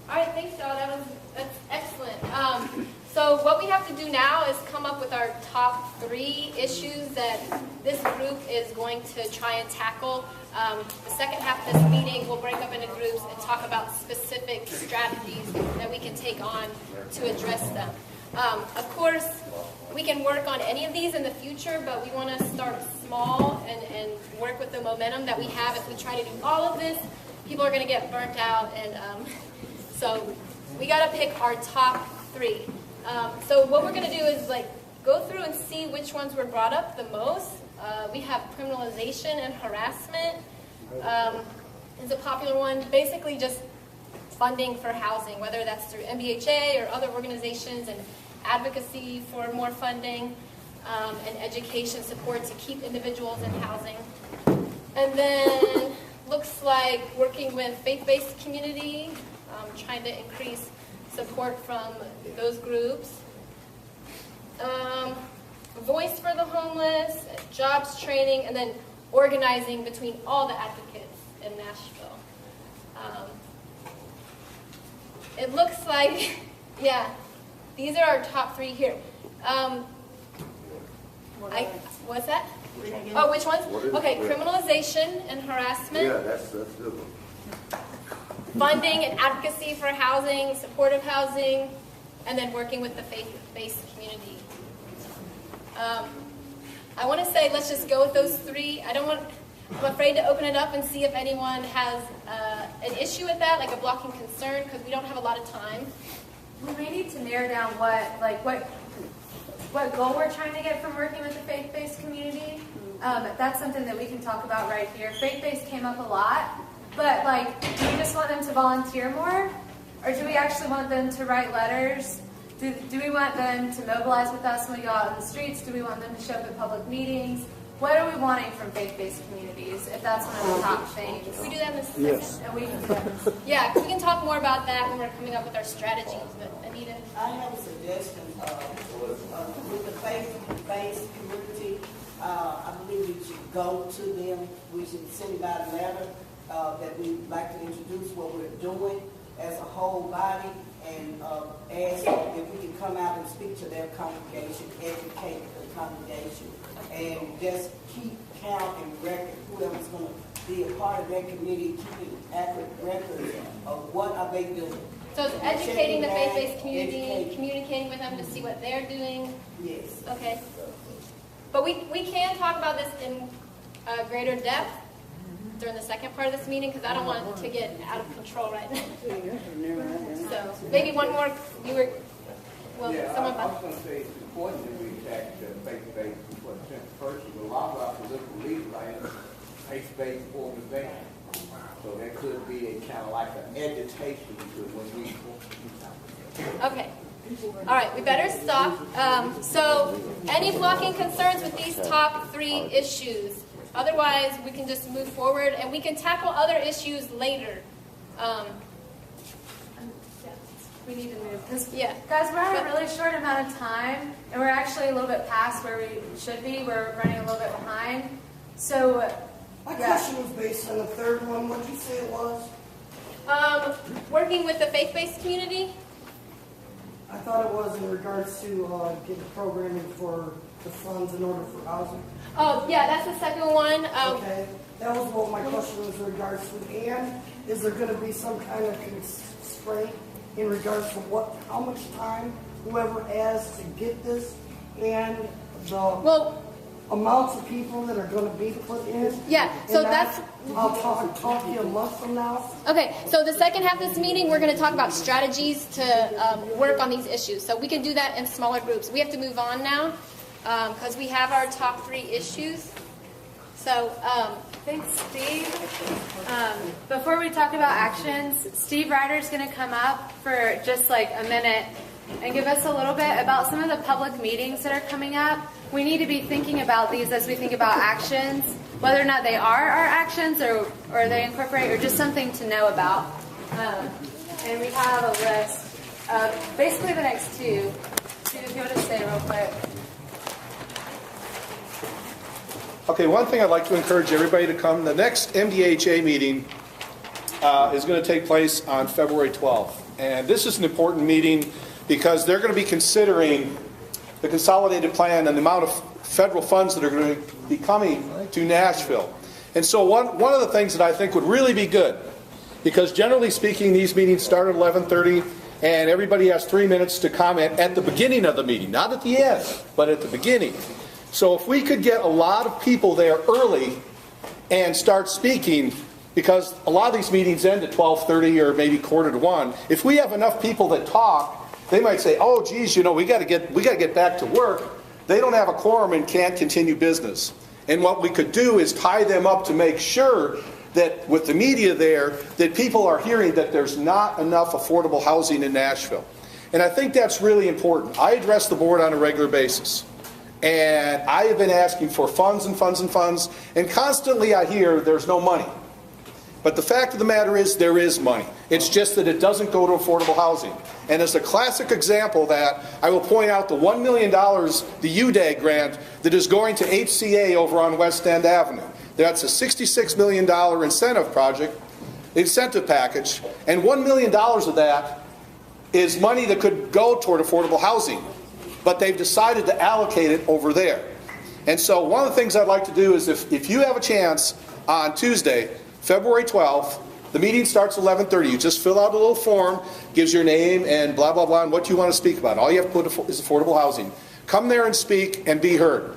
All right, thanks, y'all. That's excellent. So what we have to do now is come up with our top 3 issues that this group is going to try and tackle. The second half of this meeting, we'll break up into groups and talk about specific strategies that we can take on to address them. Of course, we can work on any of these in the future, but we want to start small and work with the momentum that we have. If we try to do all of this, people are going to get burnt out, and so we got to pick our top 3. So what we're going to do is go through and see which ones were brought up the most. We have criminalization and harassment is a popular one. Basically just funding for housing, whether that's through MBHA or other organizations, and advocacy for more funding, and education support to keep individuals in housing. And then looks like working with faith-based community, trying to increase support from those groups. Voice for the homeless, jobs training, and then organizing between all the advocates in Nashville. It looks like, yeah, these are our top 3 here. What's that? Oh, which ones? Okay, criminalization and harassment. Yeah, that's a good one. Funding and advocacy for housing, supportive housing, and then working with the faith-based community. I want to say let's just go with those 3. I'm afraid to open it up and see if anyone has an issue with that, like a blocking concern, because we don't have a lot of time. We may need to narrow down what goal we're trying to get from working with the faith-based community. That's something that we can talk about right here. Faith-based came up a lot, but do we just want them to volunteer more, or do we actually want them to write letters? Do we want them to mobilize with us when we go out in the streets? Do we want them to show up at public meetings? What are we wanting from faith-based communities, if that's one of the top things? Can we do that in a second? Yes. And we can do that. Yeah, we can talk more about that when we're coming up with our strategies. But Anita? I have a suggestion with the faith-based community. I believe we should go to them. We should send out a letter that we'd like to introduce what we're doing as a whole body, and ask if we can come out and speak to their congregation, educate the congregation, and just keep count and record whoever's going to be a part of their community, keeping accurate records of what are they doing. So it's educating the faith-based community, communicating with them to see what they're doing. Yes. Okay. But we can talk about this in greater depth during the second part of this meeting, because I don't want it to get out of control right now. So maybe one more. Someone. I was going to say it's important that we attack faith-based first. A lot of our political leaders are in faith-based organizations, so there could be a kind of like an agitation to when we. Okay. All right, we better stop. So any blocking concerns with these top 3 issues? Otherwise, we can just move forward, and we can tackle other issues later. We need to move. Yeah. Guys, we're on a really short amount of time, and we're actually a little bit past where we should be. We're running a little bit behind. So, my question was based on the third one. What did you say it was? Working with the faith-based community. I thought it was in regards to getting programming for the funds in order for housing. Oh, yeah, that's the second one. Okay, that was what my question was in regards to. And is there going to be some kind of constraint in regards to how much time whoever has to get this, and the amounts of people that are going to be put in? Yeah, so I'll talk to you a month from now. Okay, so the second half of this meeting, we're going to talk about strategies to work on these issues. So we can do that in smaller groups. We have to move on now because we have our top 3 issues. So thanks, Steve. Before we talk about actions, Steve Ryder's going to come up for just like a minute and give us a little bit about some of the public meetings that are coming up. We need to be thinking about these as we think about actions, whether or not they are our actions or they incorporate or just something to know about. And we have a list of basically the next 2. Steve, if you want to stay real quick. Okay, one thing I'd like to encourage everybody to come. The next MDHA meeting is going to take place on February 12th. And this is an important meeting because they're going to be considering the consolidated plan and the amount of federal funds that are going to be coming to Nashville. And so one of the things that I think would really be good, because generally speaking, these meetings start at 11:30, and everybody has 3 minutes to comment at the beginning of the meeting, not at the end, but at the beginning. So if we could get a lot of people there early and start speaking, because a lot of these meetings end at 12:30 or maybe 12:45, if we have enough people that talk, they might say, oh, geez, you know, we got to get back to work. They don't have a quorum and can't continue business. And what we could do is tie them up to make sure that with the media there, that people are hearing that there's not enough affordable housing in Nashville. And I think that's really important. I address the board on a regular basis. And I have been asking for funds and funds and funds. And constantly I hear there's no money. But the fact of the matter is there is money. It's just that it doesn't go to affordable housing. And as a classic example of that, I will point out the $1 million, the UDAG grant, that is going to HCA over on West End Avenue. That's a $66 million incentive package, and $1 million of that is money that could go toward affordable housing. But they've decided to allocate it over there. And so one of the things I'd like to do is if you have a chance on Tuesday, February 12th, the meeting starts at 11:30. You just fill out a little form, gives your name and blah, blah, blah, and what you want to speak about. All you have to put is affordable housing. Come there and speak and be heard.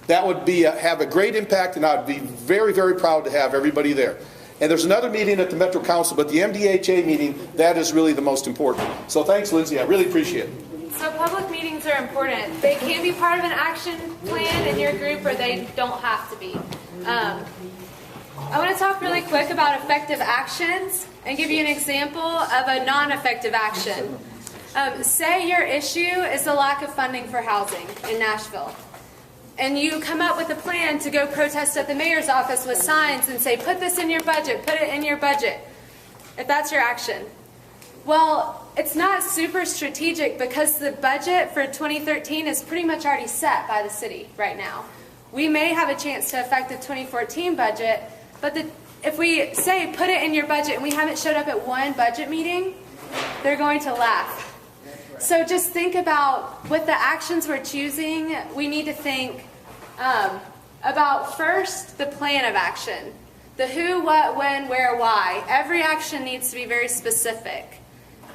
That would be have a great impact, and I'd be very, very proud to have everybody there. And there's another meeting at the Metro Council, but the MDHA meeting, that is really the most important. So thanks, Lindsay. I really appreciate it. So public meetings are important. They can be part of an action plan in your group, or they don't have to be. I want to talk really quick about effective actions and give you an example of a non-effective action. Say your issue is the lack of funding for housing in Nashville. And you come up with a plan to go protest at the mayor's office with signs and say, put this in your budget, put it in your budget, if that's your action. Well, it's not super strategic because the budget for 2013 is pretty much already set by the city right now. We may have a chance to affect the 2014 budget, but if we say put it in your budget and we haven't showed up at one budget meeting, they're going to laugh. So just think about with the actions we're choosing, we need to think about first the plan of action. The who, what, when, where, why. Every action needs to be very specific.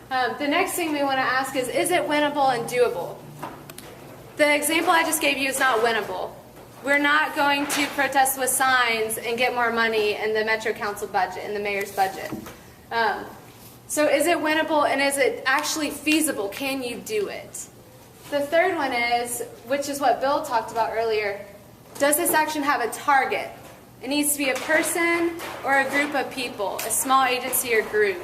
The next thing we want to ask is it winnable and doable? The example I just gave you is not winnable. We're not going to protest with signs and get more money in the Metro Council budget, in the mayor's budget. So is it winnable and is it actually feasible? Can you do it? The third one is, which is what Bill talked about earlier, does this action have a target? It needs to be a person or a group of people, a small agency or group.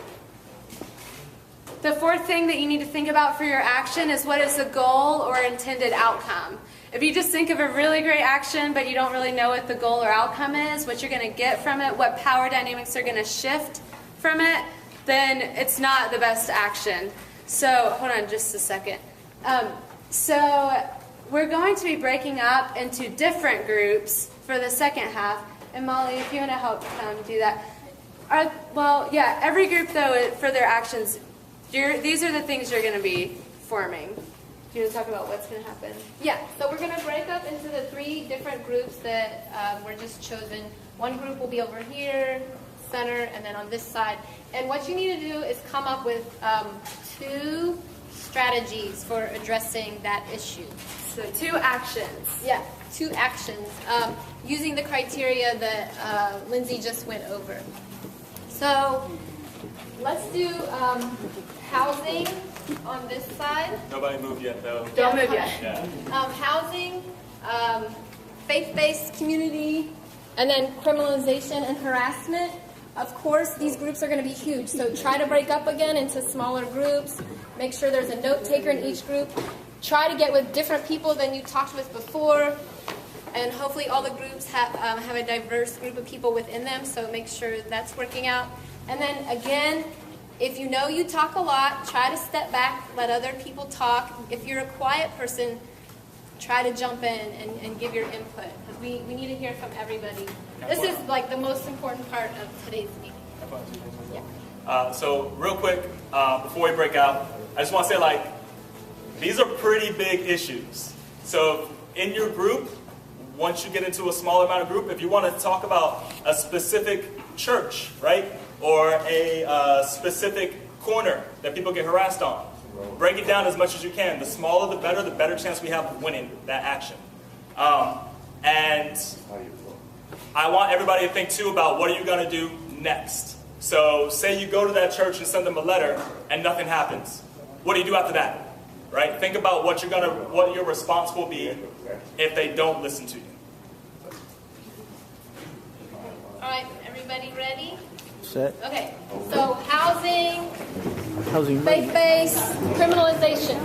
The fourth thing that you need to think about for your action is what is the goal or intended outcome. If you just think of a really great action but you don't really know what the goal or outcome is, what you're going to get from it, what power dynamics are going to shift from it, then it's not the best action. So, hold on just a second. So, we're going to be breaking up into different groups for the second half. And Molly, if you want to help do that. Every group, though, for their actions, these are the things you're going to be forming. Do you want to talk about what's going to happen? Yeah, so we're going to break up into the 3 different groups that were just chosen. One group will be over here, center, and then on this side. And what you need to do is come up with 2 strategies for addressing that issue. So 2 actions. Yeah, 2 actions using the criteria that Lindsay just went over. So let's do housing on this side. Nobody moved yet, though. Don't move yet. Yeah. Housing, faith-based community, and then criminalization and harassment. Of course, these groups are going to be huge, so try to break up again into smaller groups. Make sure there's a note taker in each group. Try to get with different people than you talked with before, and hopefully all the groups have a diverse group of people within them, so make sure that's working out. And then again, if you know you talk a lot, try to step back, let other people talk. If you're a quiet person, try to jump in and give your input. We need to hear from everybody. This is like the most important part of today's meeting. Yeah. So real quick, before we break out, I just want to say, like, these are pretty big issues. So in your group, once you get into a smaller amount of group, if you want to talk about a specific church, right, or a specific corner that people get harassed on, break it down as much as you can. The smaller the better chance we have of winning that action. And I want everybody to think too about what are you going to do next. So say you go to that church and send them a letter and nothing happens. What do you do after that? Right? Think about what your response will be if they don't listen to you. All right, everybody ready? Set. Okay, so housing, Housing. faith-based, criminalization.